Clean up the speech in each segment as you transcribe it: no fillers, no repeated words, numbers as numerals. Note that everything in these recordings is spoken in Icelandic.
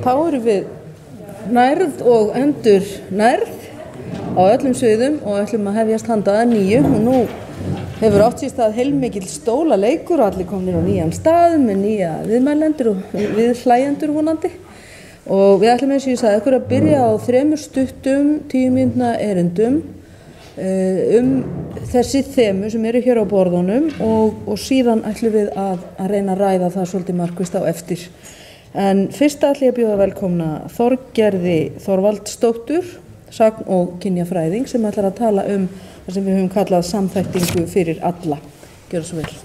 þá erum við nærð og endur nærð á öllum sviðum og ætlum að hefjast handa að nýju og nú hefur átt sér stað heilmikill stólaleikur og allir komnir á nýjan stað með nýja viðmælendur og viðhlæjendur vonandi og við ætlum eins og ég sagði ykkur að byrja á 3 stuttum 10 mínútna erindum þessi þemu sem eru hér á borðunum og síðan ætlum við að reyna að ræða það svolítið markvisst á eftir. En fyrst ætlum ég að bjóða velkomna Þorgerði Þorvaldsdóttur, sagn- og kynjafræðing sem ætlar að tala það sem við höfum kallað samþættingu fyrir alla. Gjörðu svo vel.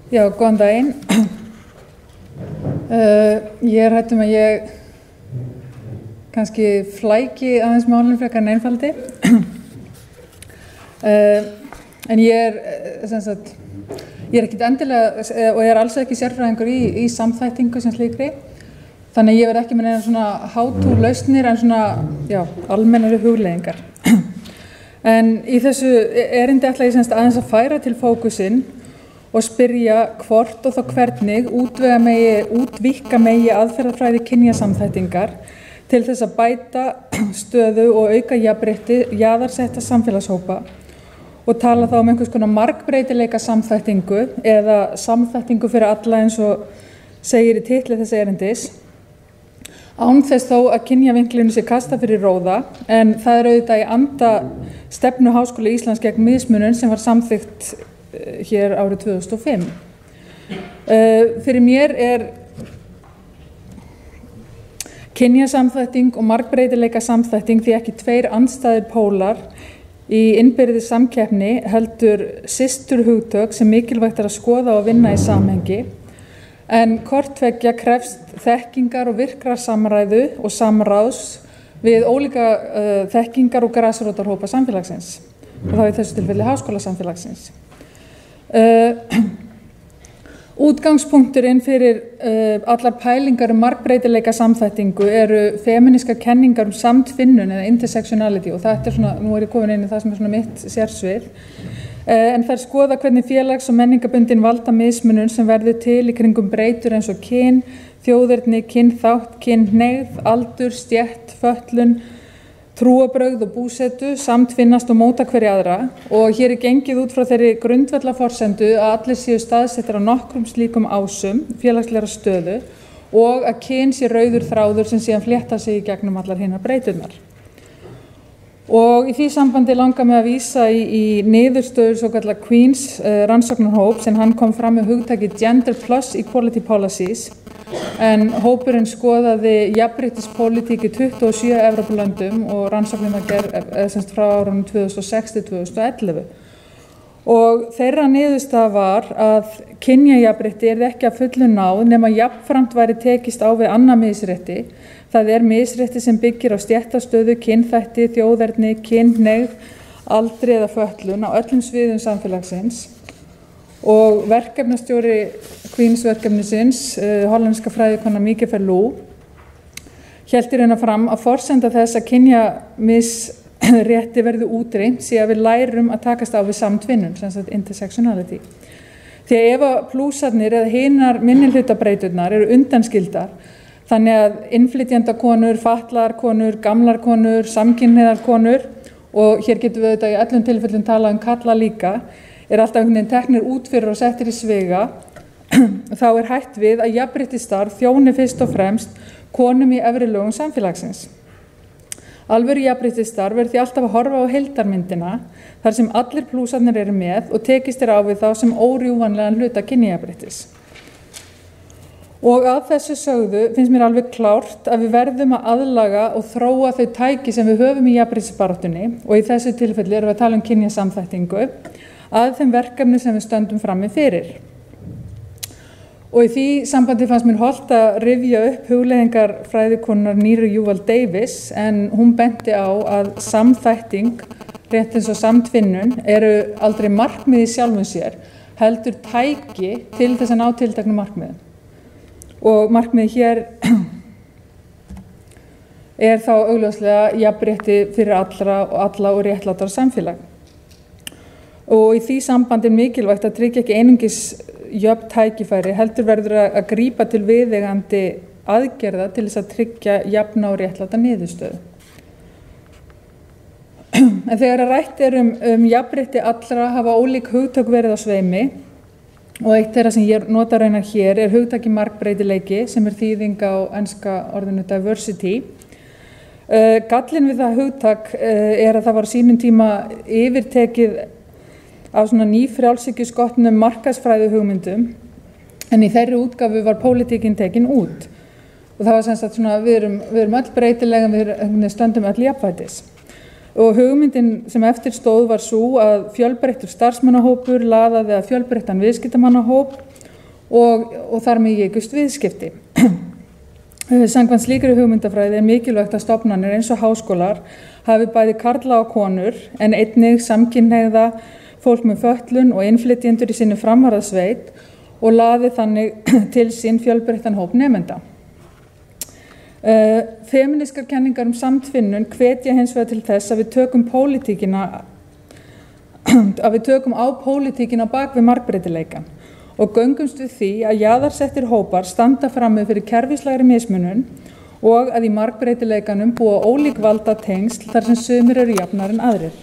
Já, góðan daginn. Ég hrædd að ég kannski flæki aðeins málinu frekar en einfaldi. En ég er ekkert endilega og ég er alls ekki sérfræðingur í samþættingu sem slíkri. Þannig að ég verð ekki með neina svona how-to lausnir en svona, já, almennari hugleiðingar. En í þessu erindi ætla ég aðeins að færa til fókusinn og spyrja hvort og þá hvernig útvíkka megi aðferðafræði kynjasamþættingar til þess að bæta stöðu og auka jafnrétti jaðarsetta samfélagshópa og tala þá einhvers konar margbreytileika samþættingu eða samþættingu fyrir alla eins og segir í titli þess erindis. Án þess þó að kynjavinklinu sé kastað fyrir róða en það er auðvitað í anda stefnu Háskóla Íslands gegn mismunun sem var samþykkt hér árið 2005. Fyrir mér kynjasamþætting og margbreytileika samþætting því ekki 2 andstæðir pólar í innbyrðis samkeppni heldur systurhugtök sem mikilvægt að skoða og vinna í samhengi en hvort tveggja krefst þekkingar og virkrar samræðu og samráðs við ólíka þekkingar og grasrótarhópa samfélagsins og þá í þessu tilfelli háskólasamfélagsins. Útgangspunkturinn fyrir allar pælingar margbreytileika samþættingu eru femínískar kenningar samtvinnun eða intersectionality og þetta svona, nú ég komin inn í það sem svona mitt sérsvið en þær skoða hvernig félags- og menningabundin valda mismunun sem verður til í kringum breytur eins og kyn, þjóðerni, kynþátt, kynhneigð, aldur, stétt, fötlun, trúarbrögð og búsetu samtvinnast og móta hverja aðra og hér gengið út frá þeirri grundvallarforsendu að allir séu staðsettir á nokkrum slíkum ásum félagslegra stöðu og að kyn sé rauður þráður sem síðan fléttar sig í gegnum allar hinar breyturnar. Og í því sambandi langar mig að vísa í niðurstöður svokallar Queen's rannsóknarhóp sem hann kom fram með hugtakið Gender Plus Equality Policies en hópurinn skoðaði jafnréttispólitík í 27 Evrópulöndum og rannsóknin var gerð frá árunum 2006 til 2011. Og þeirra niðurstaða var að kynjajafnrétti yrði ekki að fullu náð nema jafnframt væri tekist á við annað misrétti. Það misrétti sem byggir á stéttastöðu, kynþætti, þjóðerni, kynhneigð, aldri eða fötlun á öllum sviðum samfélagsins. Og verkefnastjóri Queen's verkefnisins, hollenska fræðikona Mike Verloo, hélt í raun fram að forsenda þess að kynjamisrétti verði útrýmt sé að við lærum að takast á við samtvinnun, sem sagt intersectionality. Því að ef að plúsarnir eða hinar minnihlutabreyturnar eru undanskildar, þannig að innflytjendakonur, fatlaðar konur, gamlar konur, samkynhneigðar konur og hér getum við auðvitað í öllum tilfellum talað kalla líka, alltaf einhvern veginn teknir út fyrir og settir í sviga, þá hætt við að jafnréttisstarf þjóni fyrst og fremst konum í efri lögum samfélagsins. Alvöru jafnréttisstarf því alltaf að horfa á heildarmyndina þar sem allir plúsarnir eru með og tekist á við þá sem órjúfanlegan hluta kynjajafnréttis. Og að þessu sögðu finnst mér alveg klárt að við verðum að aðlaga og þróa þau tæki sem við höfum í jafnréttisbaráttunni og í þessu tilfelli erum við að tala kynjasamþættingu að þeim verkefni sem við stöndum frammi fyrir. Og í því sambandi fannst mér hollt að rifja upp hugleiðingar fræðikonar Níru Júval Davis en hún benti á að samþætting, rétt eins og samtvinnun, eru aldrei markmið í sjálfum sér, heldur tæki til þess að ná tilteknum markmiðum. Og markmiðið hér þá augljóslega jafnrétti fyrir alla og réttlátara samfélag. Og í því sambandi mikilvægt að tryggja ekki einungis jöfn tækifæri, heldur verður að grípa til viðeigandi aðgerða til þess að tryggja jafna og réttláta niðurstöðu. En þegar rætt jafnrétti allra hafa ólík hugtök verið á sveimi og eitt þeirra sem ég nota raunar hér hugtaki margbreytileiki sem þýðing á enska orðinu diversity. Gallinn við það hugtak að það var á sínum tíma yfirtekið af svona nýfrjálshyggjuskotnum markaðsfræði hugmyndum en í þeirri útgáfu var pólitíkin tekin út og það var sem sagt svona við erum öll breytileg en við stöndum öll jafnfætis. Og hugmyndin sem eftir stóð var sú að fjölbreyttur starfsmannahópur laðaði að fjölbreyttan viðskiptamannahóp og þar með ykust viðskipti. Samkvæmt slíkri hugmyndafræði mikilvægt að stofnanir eins og háskólar hafi bæði karla og konur en einnig samkynhneigða, fólk með fötlun og innflytjendur í sinni framvarðasveit og laði þannig til sín fjölbreyttan hóp nemenda. Femínískar kenningar samtvinnun hvetja hins vegar til þess að við tökum á pólitíkina bak við margbreytileikann og göngumst við því að jaðarsettir hópar standa frammi fyrir kerfislægri mismunun og að í margbreytileikanum búa ólík valdatengsl þar sem sumir eru jafnar en aðrir.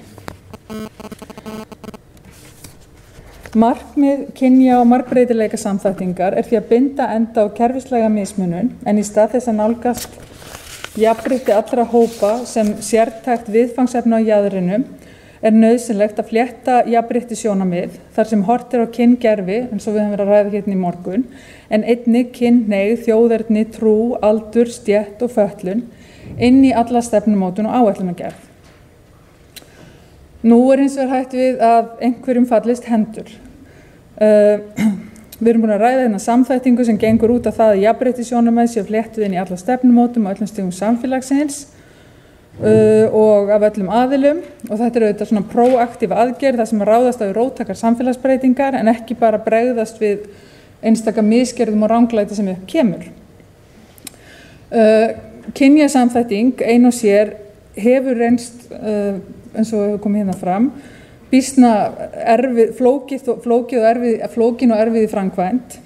Markmið kynja- og margbreytileika samþættingar því að binda enda á kerfislæga mismunun en í stað þess að nálgast jafnrétti allra hópa sem sértækt viðfangsefni á jaðrinum nauðsynlegt að flétta jafnrétti sjónarmið þar sem horft á kyngervi eins og við höfum verið að ræða hérna í morgun en einnig kynhneigð, þjóðerni, trú, aldur, stétt og fötlun inn í alla stefnumótun og áætlunargerð. Nú hins vegar hætt við að einhverjum fallist hendur. Við erum búin að ræða hérna samþættingu sem gengur út af það að jafnrétti sjónarmið séu fléttuð inn í alla stefnumótum og öllum stigum samfélagsins og af öllum aðilum og þetta auðvitað svona próaktífa aðgerð þar sem ráðast á róttækar samfélagsbreytingar en ekki bara bregðast við einstaka misgerðum og ranglæti sem upp kemur. Kynjasamþætting ein og sér hefur reynst eins og hefur komið hérna fram býsna flókin og erfið í framkvæmd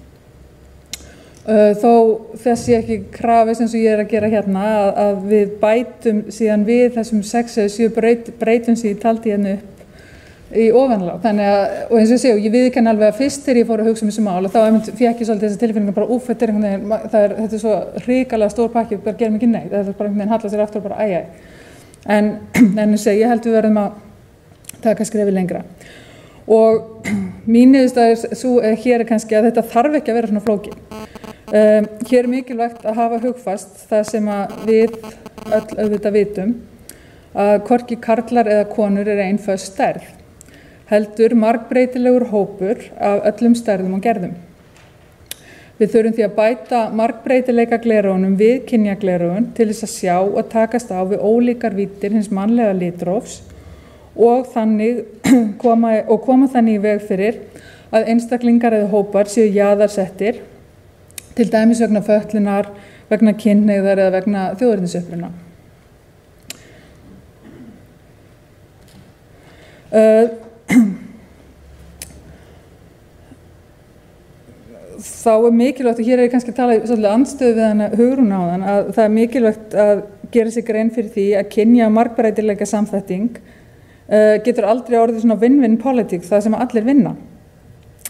þó þessi ekki krafist eins og ég að gera hérna að við bætum síðan við þessum 6 eða 7 breytum sem ég taldi hérna upp í ofanlág. Þannig að, og eins og ég segi, ég viðurkenni alveg að fyrst þegar ég fór að hugsa þessu mál og þá fékk ég svolítið þessi tilfinningu bara þetta er svo hrikalega stór pakki, bara gerum ekki neitt, þetta er bara einhvern veginn hallar sér aftur og bara En ég held við verðum að taka skrefið lengra. Og mín niðurstaða hér kannski að þetta þarf ekki að vera svona flókið. Hér mikilvægt að hafa hugfast það sem að við öll auðvitað vitum að hvorki karlar eða konur einföld stærð, heldur margbreytilegur hópur af öllum stærðum og gerðum. Við þurfum því að bæta margbreytileika gleraugunum við kynjagleraugun til þess að sjá og takast á við ólíkar víddir hins mannlega litrófs og koma þannig í veg fyrir að einstaklingar eða hópar séu jaðarsettir, til dæmis vegna fötlunar, vegna kynhneigðar eða vegna þjóðernisuppruna. Þá mikilvægt, og hér kannski að tala svolítið andstöðu við hana Hugrún áðan, að það mikilvægt að gera sig grein fyrir því að kynja- og margbreytileika samþætting getur aldrei orðið svona win-win politík, það sem allir vinna.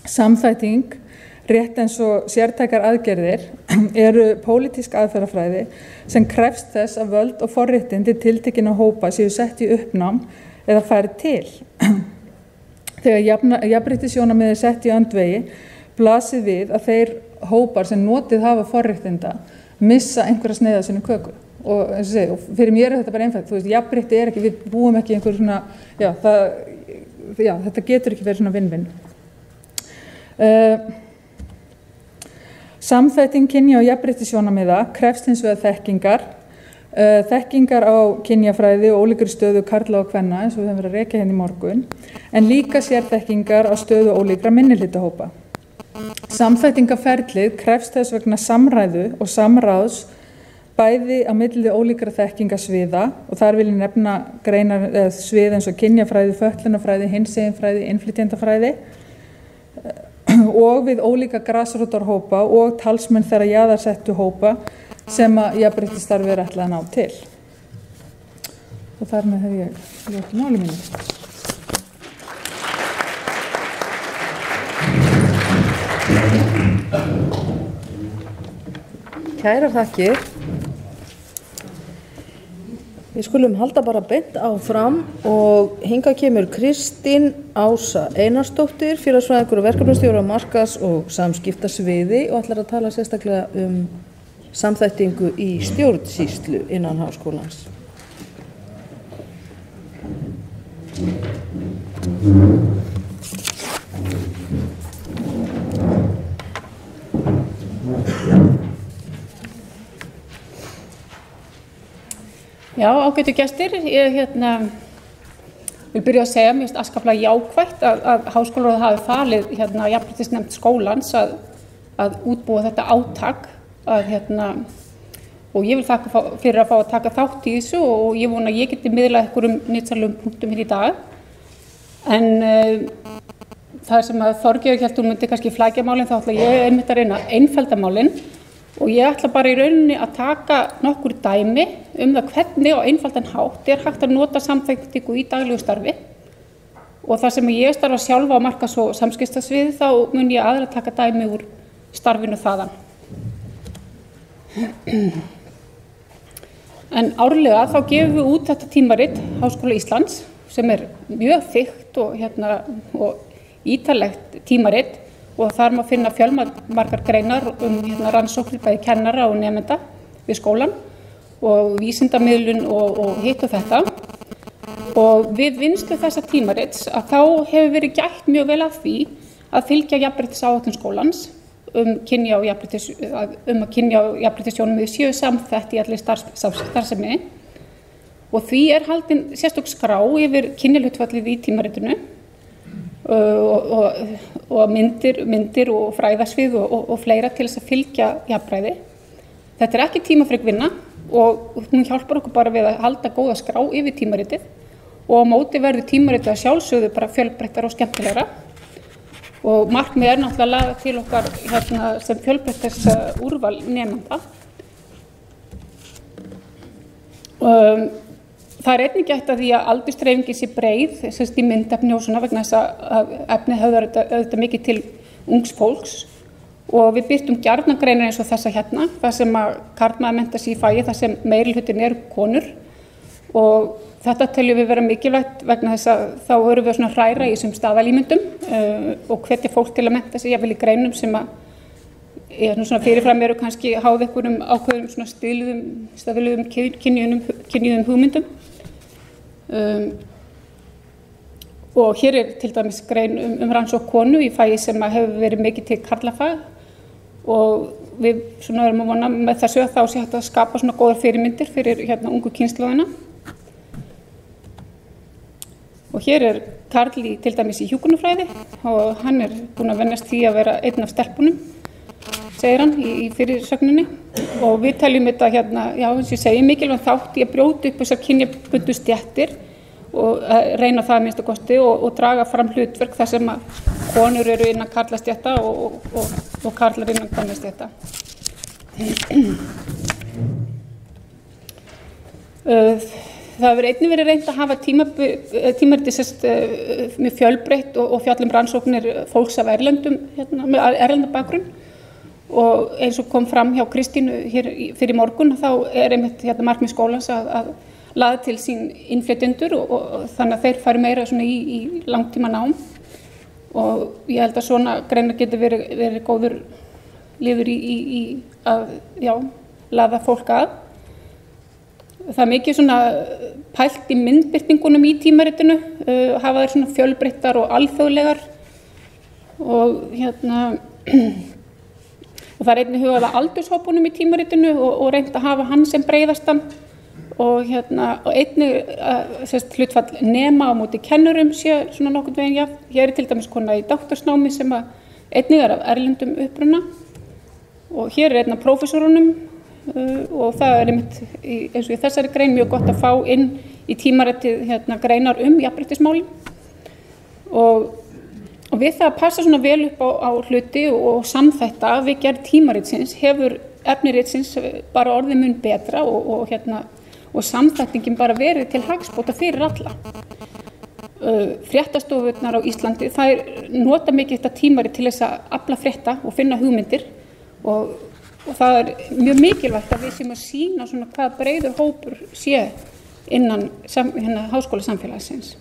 Samþætting, rétt eins og sértækar aðgerðir, eru pólitísk aðferðafræði sem krefst þess að völd og forréttindi tiltekinna hópa séu sett í uppnám eða færð til. Þegar jafnréttissjónarmið sett í öndvegi, blasir við að þeir hópar sem notið hafa forréttinda missa einhverja sneiða sinni köku. Og eins og segi, og fyrir mér þetta bara einfalt, þú veist, jafnrétti ekki, við búum ekki einhver svona, þetta getur ekki verið svona win-win. Samþætting kynja- og jafnréttissjónarmiða krefst hins vegar þekkingar þekkingar á kynjafræði og ólíkri stöðu karla og kvenna eins og við höfum verið að rekja hérna í morgun, en líka sérþekkingar á stöðu ólíkra minnihlutahópa. Samþættingarferlið krefst þess vegna samræðu og samráðs bæði á milli ólíkra þekkingasviða og þar vil ég nefna greinar svið eins og kynjafræði, fötlunarfræði, hinseginfræði, innflytjendafræði og við ólíka grasrótarhópa og talsmenn þeirra jaðarsettu hópa sem að jafnréttisstarfi er ætlað að ná til. Og þar með hef ég lokið máli mínu. Kærar þakkir. Við skulum halda bara beint áfram og hingað kemur Kristín Ása Einarsdóttir, félagsfræðingur og verkefnastjóri á markaðs- og samskiptasviði og ætlar að tala sérstaklega samþættingu í stjórnsýslu innan háskólans. Já, ágætu gestir, ég vil byrja að segja, mér finnst afskaplega jákvætt að Háskólaráð hafi falið jafnréttisnefnd skólans að útbúa þetta átak og ég vil þakka fyrir að fá að taka þátt í þessu og ég vona að ég geti miðlað einhverjum nytsamlegum punktum hér í dag. En það sem að Þorgeir hélt hún myndi kannski flækja málin, þá ætla ég einmitt að reyna að einfalda málin. Og ég ætla bara í rauninni að taka nokkur dæmi það hvernig á einfaldan hátt er hægt að nota samþættingu í daglegu starfi. Og þar sem ég starfa sjálfa á markaðs- og samskiptasviði þá mun ég aðra taka dæmi úr starfinu þaðan. En árlega þá gefum við út þetta tímarit Háskóla Íslands sem er mjög þykkt og ítarlegt tímarit. Og þar má finna fjölmargar greinar rannsóknir bæði kennara og nemenda við skólan og vísindamiðlun og hitt og þetta. Og við vinnslu þessa tímarits að þá hefur verið gætt mjög vel að því að fylgja jafnréttisáætlun skólans að kynja- og jafnréttissjónarmið séu samþætt í allri starfsemi. Og því er haldin sérstök skrá yfir kynjahlutfallið í tímaritinu. Og myndir og fræðasvið og fleira til þess að fylgja jafnræði. Þetta er ekki tímafrek vinna og hún hjálpar okkur bara við að halda góða skrá yfir tímaritið og á móti verður tímaritið að sjálfsögðu bara fjölbreyttara og skemmtilegra. Og markmið er náttúrulega að laða til okkar sem fjölbreyttasta úrval nemenda. Það er einnig gætt að því að aldursdreifingin sé breið í myndefni og svona vegna þess að efnið höfðar auðvitað mikið til ungs fólks og við birtum gjarnan greinar eins og þessa þar sem að karlmaður menntar sig í fagi þar sem meirihlutin eru konur og þetta teljum við vera mikilvægt vegna þess að þá erum við svona hræra í þessum staðalímyndum og hvetja fólk til að mennta sig jafnvel í greinum sem að svona fyrirfram eru kannski háð einhverjum ákveðum svona staðviluðum kynjuðum hugmyndum. Og hér er til dæmis grein rannsókn konu í fagi sem hefur verið mikið til karlafag og við svona erum að vona með þessu að þá sé hægt að skapa svona góðar fyrirmyndir fyrir ungu kynslóðina. Og hér er karl til dæmis í hjúkrunarfræði og hann er búinn að venjast því að vera einn af stelpunum, segir hann í fyrirsögninni og við teljum þetta já eins og ég segi mikilvægt þátt í að brjóta upp þessar kynjabundnu stéttir og reyna það að minnsta kosti og draga fram hlutverk þar sem að konur eru innan karlastétta og karlar innan kvennastétta. Það hefur einnig verið reynt að hafa tímaritið mjög fjölbreytt og fjallum rannsóknir fólks af með erlenda bakgrunn. Og eins og kom fram hjá Kristínu hér fyrir morgun þá er einmitt markmið skólans að laða til sín innflytjendur og þannig að þeir fari meira svona í langtíma nám og ég held að svona greinar getur verið góður liður í að laða fólk að. Það er mikið svona pælt í myndbirtingunum í tímaritinu, hafa þær svona fjölbreyttar og alþjóðlegar og og það er einnig hugað að aldurshópunum í tímaritinu og reynt að hafa hann sem breiðastan og einnig hlutfall nema á móti kennurum sé svona nokkurn veginn jafnt. Hér til dæmis kona í doktorsnámi sem einnig af erlendum uppruna og hér einn af prófessorunum og það einmitt eins og í þessari grein mjög gott að fá inn í tímaritið greinar jafnréttismálin og við það að passa svona vel upp á hluti og samþætta við gerð tímaritsins hefur efniritsins bara orðið mun betra og samþættingin bara verið til hagsbóta fyrir alla. Fréttastofurnar á Íslandi, þær nota mikið þetta tímarit til þess að afla frétta og finna hugmyndir og það mjög mikilvægt að við séum að sýna svona hvað breiður hópur sé innan háskólasamfélagsins.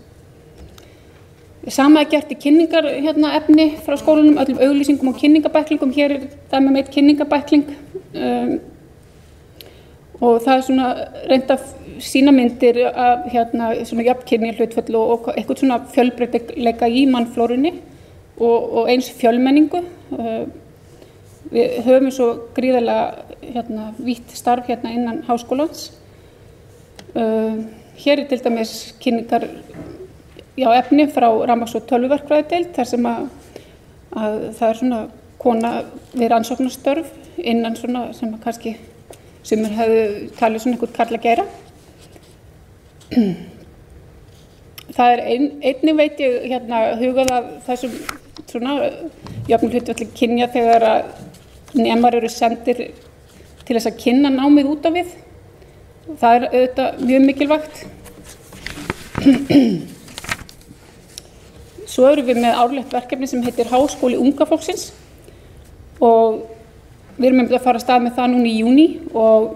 Sama gert í kynningar efni frá skólanum, öllum auglýsingum og kynningabæklingum. Hér dæmi með eitt kynningabækling og það svona reynt að sýna myndir af svona jafnkynja hlutföll og eitthvað svona fjölbreytileika í mannflórunni og eins fjölmenningu. Við höfum svo gríðarlega vítt starf innan háskólans. Hér til dæmis kynningar efni frá rafmagns- og tölvuverkfræðideild þar sem að það svona kona við rannsóknarstörf innan svona sem að kannski sumir hefðu talið svona einhvern karl að gera. Það einnig veit ég hugað af þessum svona jöfnum hlutfalli kynja þegar að nemar eru sendir til þess að kynna námið út á við. Það auðvitað mjög mikilvægt. Svo erum við með árlegt verkefni sem heitir Háskóli unga fólksins og við erum að fara af stað með það núna í júní og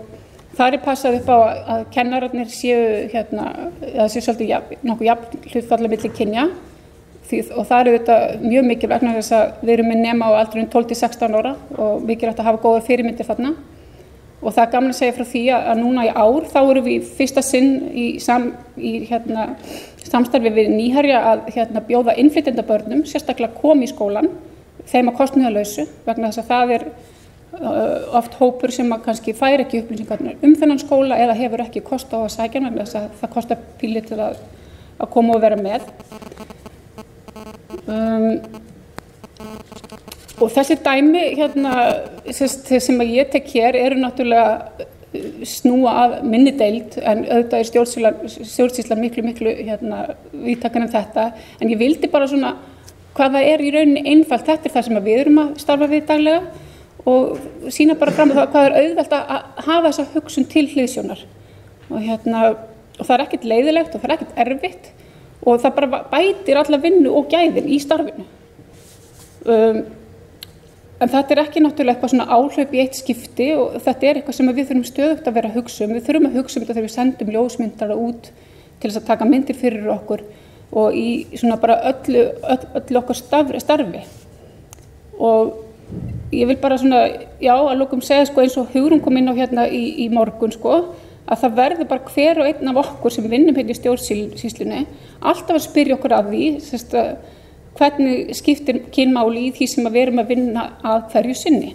það passað upp á að kennararnir séu það sé svolítið nokkuð jafn hlutfall milli kynja og það auðvitað mjög mikilvægt vegna þess að við erum með nema á aldrinum 12 til 16 ára og mikilvægt að hafa góða fyrirmyndir þarna. Og það gaman að segja frá því að núna í ár þá erum við í fyrsta sinn í samstarfi við Nýherja að bjóða innflytjendabörnum sérstaklega koma í skólan þeim að kostnaðarlausu vegna þess að það oft hópur sem að kannski fær ekki upplýsingarnar þennan skóla eða hefur ekki kost á að sækja vegna þess að það kostar pínlítið að koma og vera með. Og þessi dæmi sem að ég tek hér eru náttúrulega snúa að minni deild en auðvitað stjórnsýslan miklu víðtækari en þetta en ég vildi bara svona hvað það í rauninni einfalt, þetta það sem að við erum að starfa við daglega og sýna bara fram á það hvað auðvelt að hafa þessa hugsun til hliðsjónar og það ekkert leiðilegt og það ekkert erfitt og það bara bætir alla vinnu og gæðin í starfinu. En þetta ekki náttúrulega eitthvað svona áhlaup í eitt skipti og þetta eitthvað sem við þurfum stöðugt að vera að hugsa Við þurfum að hugsa þetta þegar við sendum ljósmyndara út til þess að taka myndir fyrir okkur og í svona bara öllu okkar starfi. Og ég vil bara svona, að lokum segja eins og Hugrún kom inn á í morgun að það verður bara hver og einn af okkur sem vinnum í stjórnsýslunni alltaf að spyrja okkur af því, hvernig skiptir kynmáli í því sem við erum að vinna að hverju sinni.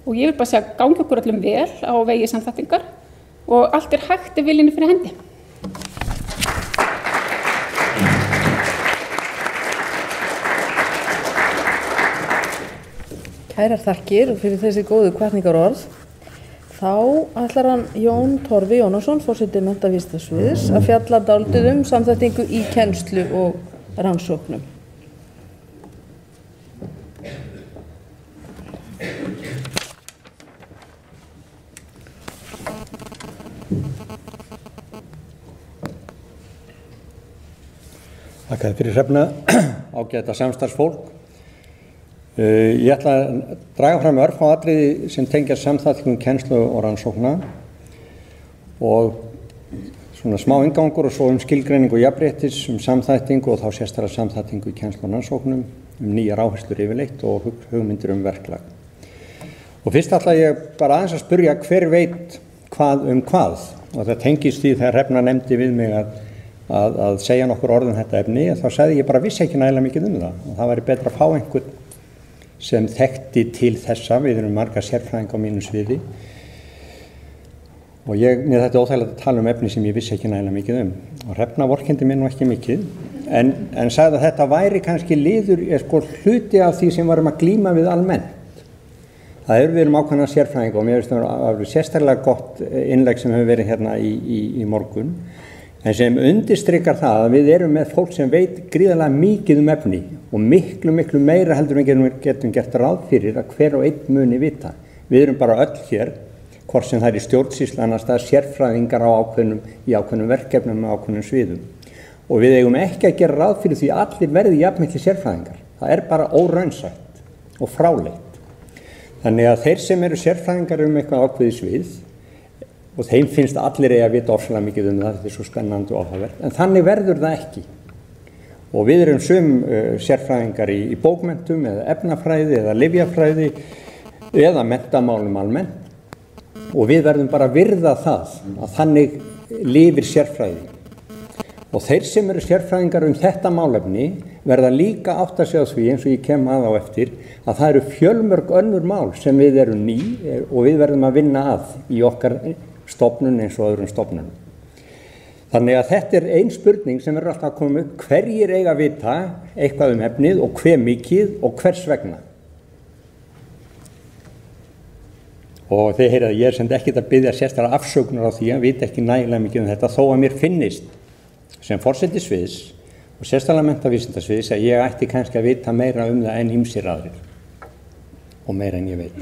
Og ég vil bara segja gangi okkur öllum vel á vegi samþættingar og allt hægt viljunni fyrir hendi. Kærar þakkir fyrir þessi góðu hvatningarorð. Þá ætlar hann Jón Torfi Jónasson, forseti menntavísindasviðs, að fjalla dálítið samþættingu í kennslu og rannsóknum. Þakka fyrir Hrefna, ágæta samstarfsfólk. Ég ætla að draga fram örfá atriði sem tengjast samþættingu kennslu og rannsókna og svona smá inngangur og svo skilgreiningu jafnréttis, samþættingu og þá sérstaklega samþættingu í kennslu og rannsóknum, nýjar áherslur yfirleitt og hugmyndir verklag. Og fyrst ætla ég bara aðeins að spyrja hver veit hvað hvað og það tengist því þegar Hrefna nefndi við mig að segja nokkur orð þetta efni, þá sagði ég bara vissi ekki nægilega mikið það og það væri betra að fá einhvern sem þekkti til þessa, við erum marga sérfræðinga á mínu sviði Og mér þetta óþægilegt að tala efni sem ég vissi ekki nægilega mikið Og Hrefna vorkenndi mér nú ekki mikið, en sagði að þetta væri kannski liður, hluti af því sem varum að glíma við almennt. Það við erum ákveðna sérfræðinga og mér finnst það sérstaklega gott innlegg sem hefur verið hérna í morgun, en sem undirstrikar það að við erum með fólk sem veit gríðarlega mikið efni og miklu meira heldur en getum gert ráð fyrir að hver og einn muni vita. Við erum bara öll hér, hvort sem það í stjórnsýslu annars staðar sérfræðingar í ákveðnum verkefnum á ákveðnum sviðum. Og við eigum ekki að gera ráð fyrir því allir verði jafnmiklir sérfræðingar. Það bara óraunsætt og fráleitt. Þannig að þeir sem eru sérfræðingar eitthvað ákveðið svið, og þeim finnst allir að vita ofsalega mikið það, þetta svo spennandi og áhugavert, en þannig verður það ekki. Og við erum sum sérfræðingar í bókmenntum eða efnafræði eða lyfjafræði eða menntamálum almennt. Og við verðum bara að virða það að þannig lifir sérfræði. Og þeir sem eru sérfræðingar þetta málefni verða líka átta sig á því, eins og ég kem að á eftir, að það eru fjölmörg önnur mál sem við erum ný og við verðum að vinna að í okkar stofnun eins og öðrum stofnunum. Þannig að þetta ein spurning sem verður alltaf að koma upp, hverjir eiga að vita eitthvað efnið og hve mikið og hvers vegna. Og þeir heyrðu að ég sem ekkert að biðja sérstaklega afsökunar á því að vita ekki nægilega mikið þetta, þó að mér finnist sem forseti sviðs og sérstaklega menntavísindasviðs að ég ætti kannski að vita meira það en ýmsir aðrir og meira en ég veit.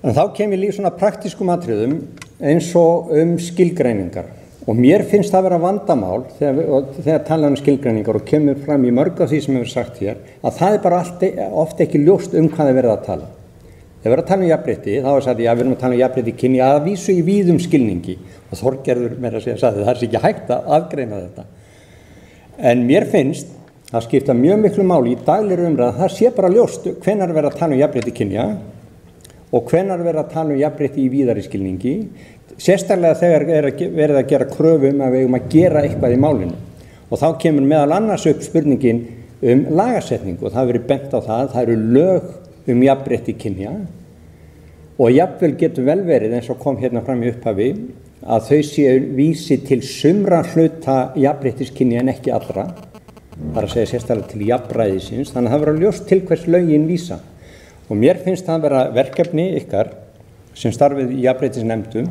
En þá kem ég líka svona praktískum atriðum eins og skilgreiningar. Og mér finnst það vera vandamál þegar tala skilgreiningar og kemur fram í mörg af því sem hefur sagt hér, að það bara oft ekki ljóst hvað verið að tala. Þegar við erum að tala jafnrétti, þá sagt ég að við erum að tala jafnrétti kynja að vísu í víðum skilningi og Þorgerður meira að segja sagði það ekki hægt að afgreina þetta. En mér finnst að skipta mjög miklu máli í daglegri umræðu, það sé bara ljóst hvenær verið að tala jafnrétti kynja og hvenær verið að tala jafnrétti í víðari skilningi, sérstaklega þegar verið að gera kröfu að við eigum að gera eitthvað í málinu. Og þá kemur meðal annars upp spurningin lagasetningu og það verið bent á það eru lög jafnrétti kynja og jafnvel getur vel verið eins og kom hérna fram í upphafi að þau séu vísi til sumra hluta jafnréttiskynja en ekki allra, það að segja sérstaklega til jafnræðisins, þannig að það verður ljóst til hvers lögin vísa. Og mér finnst það vera verkefni ykkar sem starfið í jafnréttisnefndum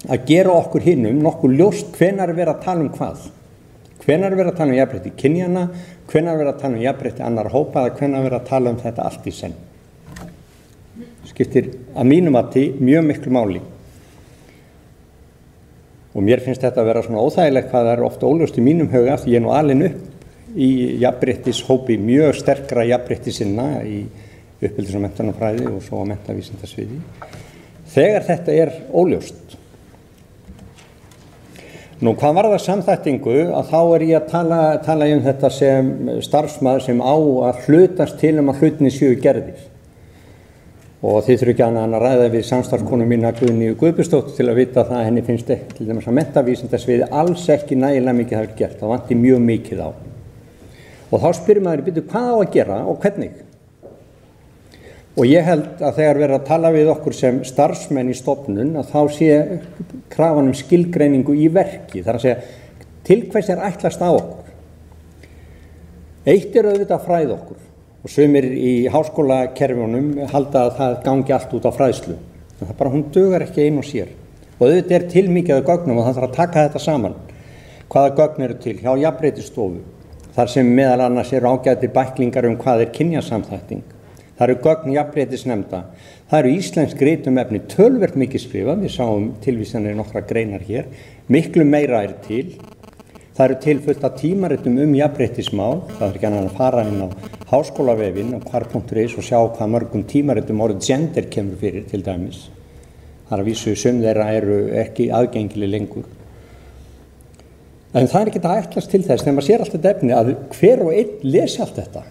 að gera okkur hinum nokkuð ljóst hvenær verið að tala hvað. Hvenær verið að tala jafnrétti kynjana, hvenær verið að tala jafnrétti annar hópa eða hvenær verið að tala þetta allt í senn. Skiptir að mínum mjög miklu máli. Og mér finnst þetta að vera svona óþægilegt hvað það oft óljóst í mínum huga því ég nú alin upp í jafnréttishópi mjög sterkra jafnréttisinna í uppeldis- og menntunarfræði og svo á menntavísindasviði. Þegar þetta óljóst. Nú, hvað var það samþættingu að þá ég að tala þetta sem starfsmaður sem á að hlutast til að hlutinni séu gerðir. Og þið þurfi ekki annað að ræða við samstarfskonu mína Guðnýju Guðbjörnsdóttur til að vita það að henni finnst til dæmis að menntavísindasviði alls ekki nægilega mikið hafi gert, það vanti mjög mikið á. Og þá spyrir maður, hvað á að gera og hvernig? Og ég held að þegar verið að tala við okkur sem starfsmenn í stofnun að þá sé krafan skilgreiningu í verki, þar að segja til hvers ætlast á okkur. Eitt auðvitað að fræða okkur og sumir í háskólakerfunum halda að það gangi allt út á fræðslu. En það bara, hún dugar ekki ein og sér. Og auðvitað til mikið af gögnum og það þarf að taka þetta saman. Hvaða gögn eru til hjá jafnréttisstofu, þar sem meðal annars eru ágætir bæklingar hvað kynjasamþætting. Það eru gögn jafnréttisnefnda. Það eru íslensk rit efni töluvert mikið skrifað, við sáum tilvísanir nokkra greinar hér, miklu meira til. Það eru til fullt af tímaritum jafnréttismál, það ekki annað að fara inn á háskólavefinn og hvar.is og sjá hvað mörgum tímaritum orðið gender kemur fyrir til dæmis. Það að vísu sum þeirra eru ekki aðgengileg lengur. En það ekki að ætlast til þess þegar maður sér allt þetta efni að hver og einn lesi allt þetta.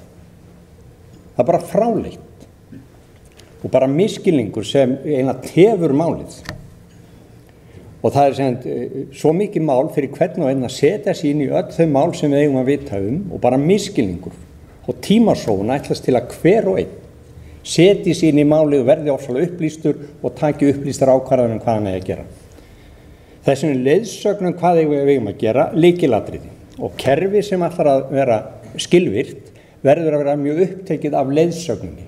Það bara fráleitt og bara misskilningur sem eiginlega tefur málið. Og það sem svo mikið mál fyrir hvern og einn að setja sig inn í öll þau mál sem við eigum að vita og bara misskilningur og tímasóun ætlast til að hver og einn setji sín í málið og verði ofsalega upplýstur og taki upplýstar ákvarðanir hvað hann eigi að gera. Þess vegna leiðsögn hvað við eigum að gera lykilatriði og kerfi sem ætlar að vera skilvirkt verður að vera mjög upptekið af leiðsögninni.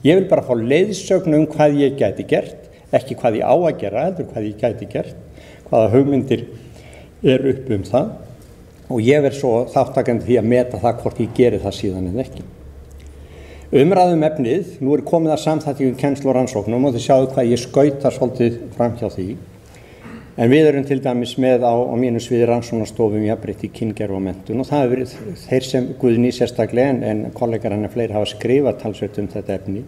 Ég vil bara fá leiðsögn hvað ég gæti gert, ekki hvað ég á að gera, heldur hvað ég gæti gert, hvaða hugmyndir eru upp það og ég verð svo þáttakandi því að meta það hvort ég geri það síðan en ekki. Umræðum efnið, nú er komið að samþættingu kennslu og rannsóknum og þið sjáu hvað ég skauta svolítið fram hjá því. En við erum til dæmis með á mínu sviði rannsóknarstofum jafnrétti, kyngerð og menntun og það hefur verið þeir sem Guðný sérstaklega en kollegar hennar fleiri hafa skrifað talsvert þetta efni.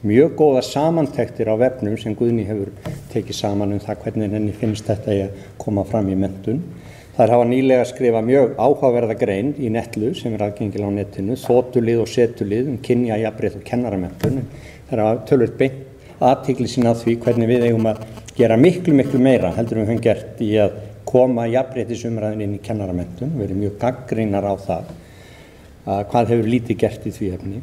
Mjög góða samantektir á vefnum sem Guðný hefur tekið saman það hvernig henni finnst þetta að koma fram í menntun. Þær hafa nýlega skrifað mjög áhugaverða grein í Netlu sem aðgengileg á netinu, þotulið og setulið kynja, jafnrétti og kennaramenntun. Þær hafa töluvert beint athygli sín á því hvernig við eigum að gera miklu meira heldur við höfum gert í að koma jafnréttisumræðin inn í kennaramenntun. Við erum mjög gagnrýnar á það hvað hefur lítið gert í því efni.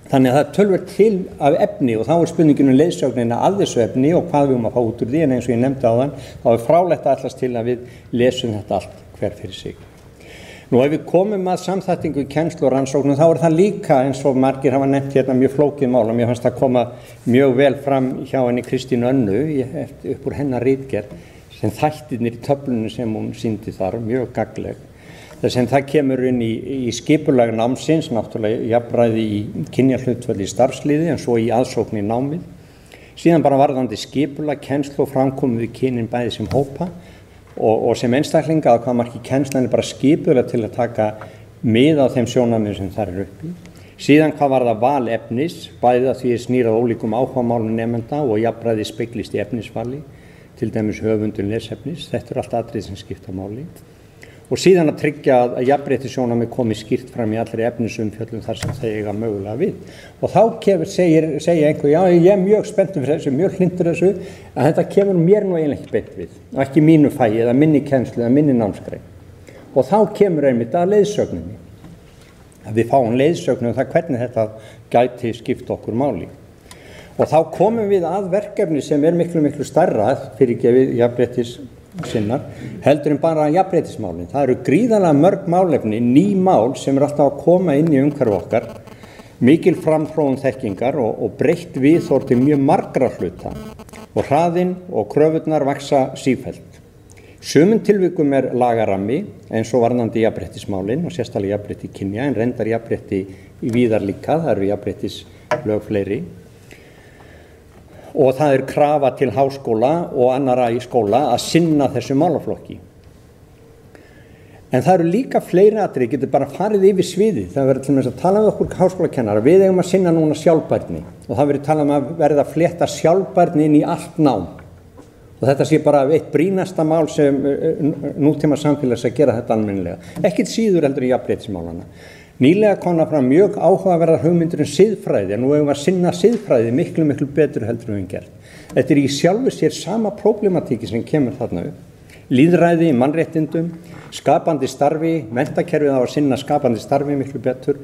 Þannig að það töluvert til af efni og þá spurningin leiðsögnina að þessu efni og hvað við höfum að fá út úr því en eins og ég nefndi áðan þá fráleitt að ætlast til að við lesum þetta allt hver fyrir sig. Nú ef við komum að samþættingu kennslu og rannsóknum þá það líka eins og margir hafa nefnt hérna mjög flókið mál og mér fannst það koma mjög vel fram hjá henni Kristínu Önnu upp úr hennar ritgerð sem þættirnir í töflunum sem hún sýndi þar mjög gagnleg. Þess að það kemur inn í skipulag námsins, náttúrulega jafnræði í kynjahlutfalli í starfslíði en svo í aðsókn í námið. Síðan bara varðandi skipulag, kennslu og framkomu við kynin bæði sem hópa og sem einstaklinga að hvað marki kennslan bara skipulega til að taka mið á þeim sjónarmiðum sem þar uppi. Síðan hvað var það val efnis, bæði að því snýrað ólíkum áhugamálum nemenda og jafnræði speglist í efnisvali, til dæmis höfundun lesefnis, þetta allt atriði sem skipta máli. Og síðan að tryggja að jafnréttissjónarmið komi skýrt fram í allri efnisumfjöllun þar sem þeir eiga mögulega við. Og þá segja einhver, já ég er mjög spenntur fyrir þessu, mjög hlynntur þessu, að þetta kemur mér nú eiginlega ekki beint við, og ekki mínu fagi eða minni kennslu eða minni námsgrein. Og þá kemur einmitt að leiðsögninni, að við fáum leiðsögn það hvernig þetta gæti skipt okkur máli. Og þá komum við að verkefni sem er miklu stærra fyrirgefið jafnréttissinnar heldur en bara jafnréttismálin. Það eru gríðarlega mörg málefni, ný mál sem alltaf að koma inn í umhverfi okkar, mikil framþróun þekkingar og breytt viðhorf til mjög margra hluta og hraðinn og kröfurnar vaxa sífellt. Sumum tilvikum er lagarammi eins og varðandi jafnréttismálin og sérstaklega jafnrétti kynja en reyndar jafnrétti í víðar líka, það eru jafnréttislög fleiri. Og það krafa til háskóla og annarra í skóla að sinna þessu málaflokki. En það eru líka fleiri atriði, getur bara farið yfir sviðið. Það verður til dæmis að tala um okkur háskólakennara. Við eigum að sinna núna sjálfbærni og það verður talað um að verða að flétta sjálfbærni inn í allt nám. Og þetta sé bara eitt brýnasta mál sem nútíma samfélags að gera þetta almennilega. Ekkert síður heldur í jafnréttismálana. Nýlega komna fram mjög áhugaverðar hugmyndir siðfræði, en nú eigum við að sinna siðfræði miklu betur heldur en við gert. Þetta er í sjálfu sér sama problematíki sem kemur þarna upp. Lýðræði, mannréttindum, skapandi starfi, menntakerfið á að sinna skapandi starfi miklu betur.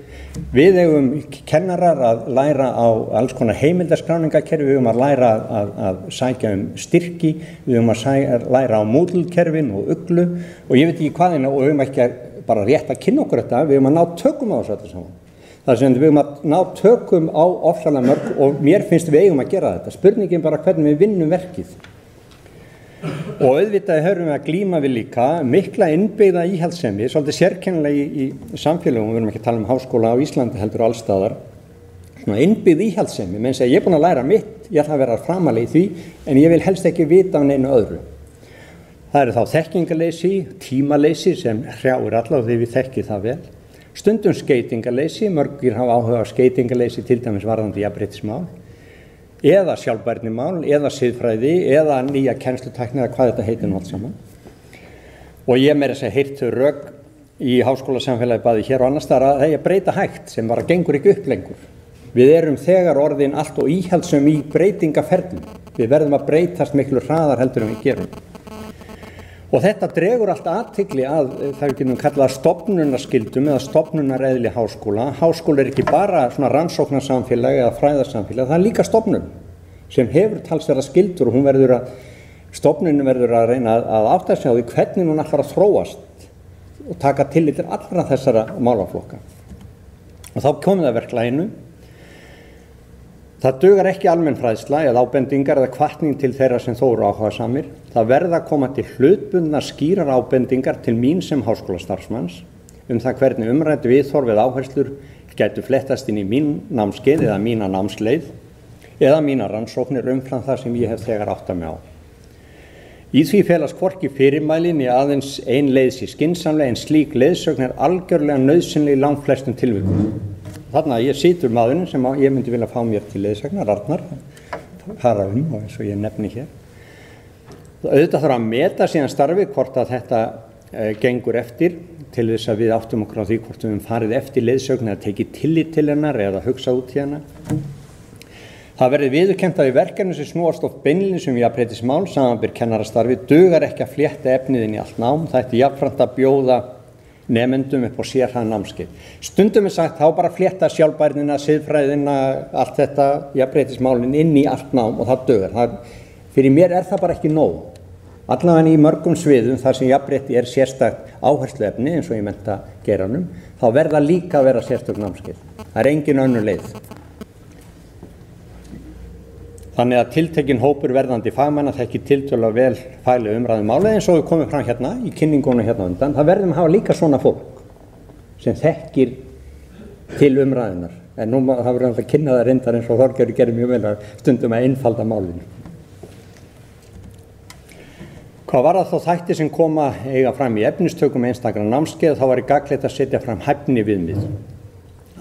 Við eigum kennarar að læra á alls konar heimildaskráningakerfi, við eigum að læra að sækja styrki, við eigum að læra á Moodle-kerfin og Uglu og ég veit ekki hvaðina og við eigum ekki bara rétt að kynna okkur þetta, við eigum að ná tökum á þessu öllu saman. Það er sem við eigum að ná tökum á ofsalega mörg og mér finnst við eigum að gera þetta. Spurningin bara hvernig við vinnum verkið. Og auðvitað höfum við að glíma við líka mikla innbyggða íhaldssemi, svolítið sérkennilega í samfélögum, við erum ekki að tala um háskóla á Íslandi heldur allstaðar, svona innbyggð íhaldssemi, menn segja ég er búin að læra mitt, ég ætla að vera framalega í því, en ég vil helst ekki vita af neinu öðru. Það eru þá þekkingarleysi, tímaleysi sem hrjáir alla og því við þekkið það vel. Stundum skeytingarleysi, mörgir hafa áhuga á skeytingarleysi til dæmis varðandi jafnréttismál, eða sjálfbærnimál, eða siðfræði, eða nýja kennslutækni eða hvað þetta heitir nú allt saman. Og ég meira að segja heyrt þau rök í háskólasamfélagi bæði hér og annars staðar að það er breyta hægt sem bara gengur ekki upp lengur. Við erum þegar orðin allt og íhaldssöm í breytingaferlum. Við verðum að breytast miklu hraðar heldur en við gerum. Og þetta dregur allt athygli að það við getum kallað stofnunarskyldum eða stofnunareðli háskóla. Háskóla ekki bara svona rannsóknarsamfélag eða fræðarsamfélag, það líka stofnun sem hefur talsverðar skyldur og stofnunin verður að reyna að átta sig á því hvernig hún ætlar að þróast og taka tillit til allra þessara málaflokka. Og þá komið að verklaginu. Það dugar ekki almenn fræðsla eða ábendingar eða hvatning til þeirra sem þó eru áhugasamir. Það verða að koma til hlutbundnar skýrar ábendingar til mín sem háskólastarfsmanns það hvernig umrædd viðhorf eða áherslur gætu flettast inn í mín námskeið eða mína námsleið eða mína rannsóknir umfram það sem ég hef þegar áttað mig á. Í því felast hvorki fyrirmælin í aðeins ein leið sé skynsamlega en slík leiðsögn algjörlega nauðsynleg í langflestum tilvikum. Þarna ég situr maðurinn sem ég myndi vilja fá mér til leiðsagnar, Arnar, fara og eins og ég nefni hér. Auðvitað þarf að meta síðan starfi hvort að þetta gengur eftir til þess að við áttum okkur á því hvort við farið eftir leiðsögn eða tekið tillit til hennar eða hugsa út í hennar. Það verði viðurkennt að í verkefni sem snúast oft beinlínis jafnréttismál, samanber kennarastarfi, dugar ekki að flétta efnið inn í allt nám. Það ætti jafnframt að bjóða nemendum upp á sérhæfð námskeið. Stundum sagt þá bara flétta sjálfbærnina, siðfræðina, allt þetta jafnréttismálin inn í allt nám og það dugar. Fyrir mér það bara ekki nóg. Allavega í mörgum sviðum þar sem jafnrétti sérstakt áhersluefni eins og í menntageiranum, þá verða líka að vera sérstök námskeið. Það engin önnur leið. Þannig að tiltekinn hópur verðandi fagmanna þekki tiltölulega vel fagleg umræðu máli eins og við komum fram hérna í kynningunum hérna undan. Það verðum að hafa líka svona fólk sem þekkir til umræðunar. En nú það verður að kynna það reyndar eins og Þorgerður gerir mjög vel að stundum að einfalda málinu. Hvað var það þá þætti sem koma eiga fram í efnistökum einstakra námskeið, þá var gagnlegt að setja fram hæfni viðmið.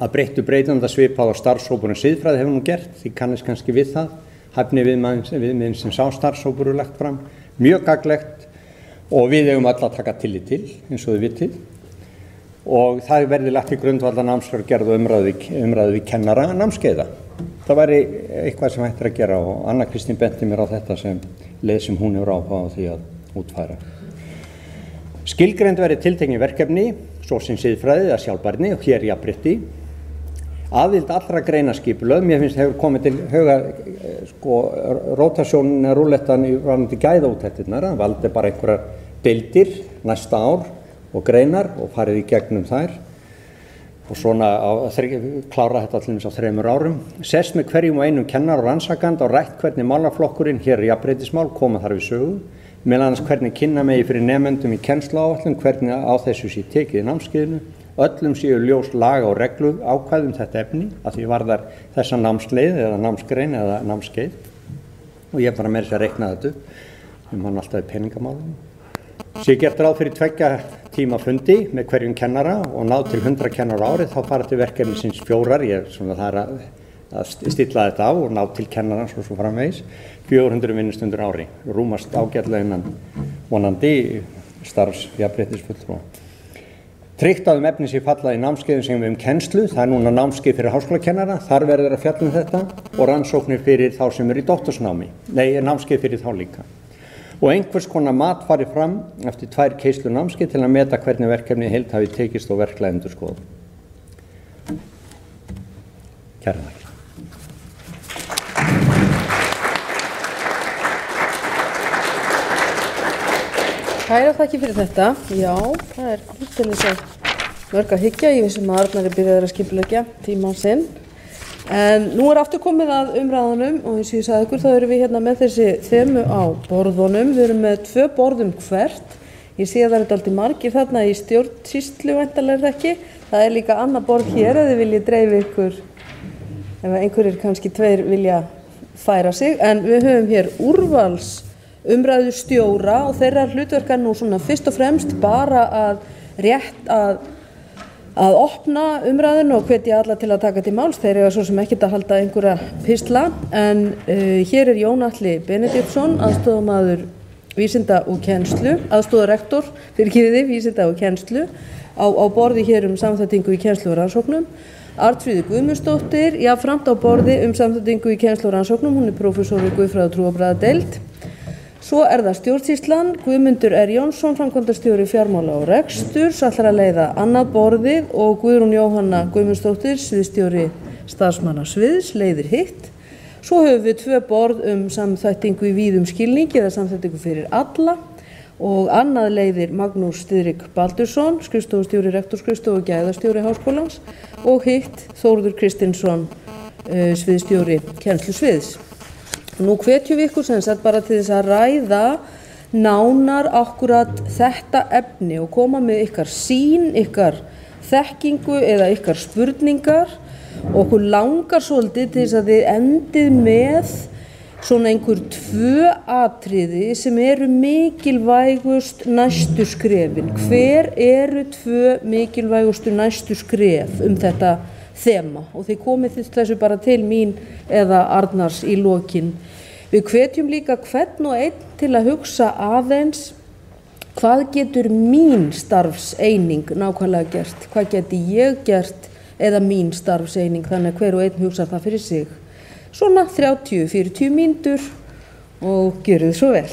Að breyttu breytanda svipað á starfshópurinn siðfræði hefur nú gert, því kannist kannski við það. Hæfni viðmiðin sem sá starfshópur lagt fram, mjög gagnlegt og við eigum öll að taka tillit til, eins og þið vitið. Og það verði lagt í grundvallar námskrárgerð og umræðu við kennara námskeiða. Það væri eitthvað sem hægt að gera og Anna Kristín benti mér á þetta sem leið sem hún hefur áhuga á því að útfæra. Skilgreind verði tiltekin verkefni, svo sem siðfræði eða sjálfbærni og hér jafnrétti. Aðild allra greinaskipulögð, mér finnst hefur komið til huga rótasjónin eða rúllettan í varðandi gæðaúttektirnar, það valdi bara einhverjar deildir næsta ár og greinar og farið í gegnum þær og svona klára þetta allir á 3 árum. Sest með hverjum og einum kennar og rannsakanda og rætt hvernig málaflokkurinn hér jafnréttismál koma þar við sögu, meðal annars hvernig kynna megi fyrir nemendum í kennsluáætlun, hvernig á þessu sé tekið í námskeiðinu. Öllum séu ljós laga og reglu ákvæðum þetta efni að því varðar þessa námsleið eða námsgrein eða námskeið og ég bara með þess að reikna þetta, hann alltaf í peningamálunum. Sé gert ráð fyrir 2 tíma fundi með hverjum kennara og náð til 100 kennara árið, þá fara til verkefnisins 4, það að stilla þetta á og náð til kennara svo framvegis, 400 vinnustundur ári, rúmast ágætlega innan vonandi starfsjafnréttisfulltrúa. Tryggt að efni sé falla í námskeiðum sem við kennslu, það núna námskeið fyrir háskólakennara, þar verður að fjalla þetta og rannsóknir fyrir þá sem í doktorsnámi, námskeið fyrir þá líka. Og einhvers konar mat farið fram eftir 2 keislu námskeið til að meta hvernig verkefni heild hafi tekist og verklega endurskoðað. Kæra þakkir. Kæra þakkir fyrir þetta. Já, það aldeilis mörg að hyggja. Ég vissum að Arnar byrjaður að skipuleggja tímann sinn. En nú aftur komið að umræðunum og eins og ég sagði ykkur, þá erum við hérna með þessi þemu á borðunum. Við erum með 2 borðum hvert. Ég sé að það dálítið margir þarna í stjórnsýslu væntanlega ekki. Það líka annað borð hér ef þið viljið dreifa ykkur, ef einhverjir kannski 2 vilja færa sig. En við höfum hér úrvals umræðustjóra og þeirra hlutverk nú svona fyrst og fremst bara að opna umræðinu og hvetja alla til að taka til máls. Þeir eru svo sem ekkert að halda einhverja pistla, en hér Jón Atli Benediktsson, aðstoðarmaður vísinda og kennslu, aðstoðarrektor fyrir vísinda og kennslu á borði hér samþættingu í kennslu og rannsóknum. Arnfríður Guðmundsdóttir, jafnframt á borði samþættingu í kennslu og rannsóknum, hún prófessor í guðfræði og trúarbragðadeild. Svo það stjórnsýslan, Guðmundur R. Jónsson, framkvæmdastjóri fjármála og reksturs, ætlar að leiða annað borðið og Guðrún Jóhanna Guðmundsdóttir, sviðsstjóri starfsmannasviðs, leiðir hitt. Svo höfum við 2 borð samþættingu í víðum skilningi eða samþættingu fyrir alla og annað leiðir Magnús Diðrik Baldursson, skrifstofustjóri rektorskrifstofu og gæðastjóri háskólans og hitt Þórður Kristinsson, sviðsstjóri kennslusviðs. Nú hvetjum við ykkur sem sagt bara til þess að ræða nánar akkurat þetta efni og koma með ykkar sýn, ykkar þekkingu eða ykkar spurningar og okkur langar svolítið til þess að þið endið með svona einhver 2 atriði sem eru mikilvægust næstu skrefin. Hver eru 2 mikilvægustu næstu skref þetta þema? Og þið komið þessu bara til mín eða Arnars í lokin. Við hvetjum líka hvern og einn til að hugsa aðeins hvað getur mín starfseining nákvæmlega gert, hvað geti ég gert eða mín starfseining, þannig að hver og einn hugsa það fyrir sig. Svona 30-40 mínútur og gjörið svo vel.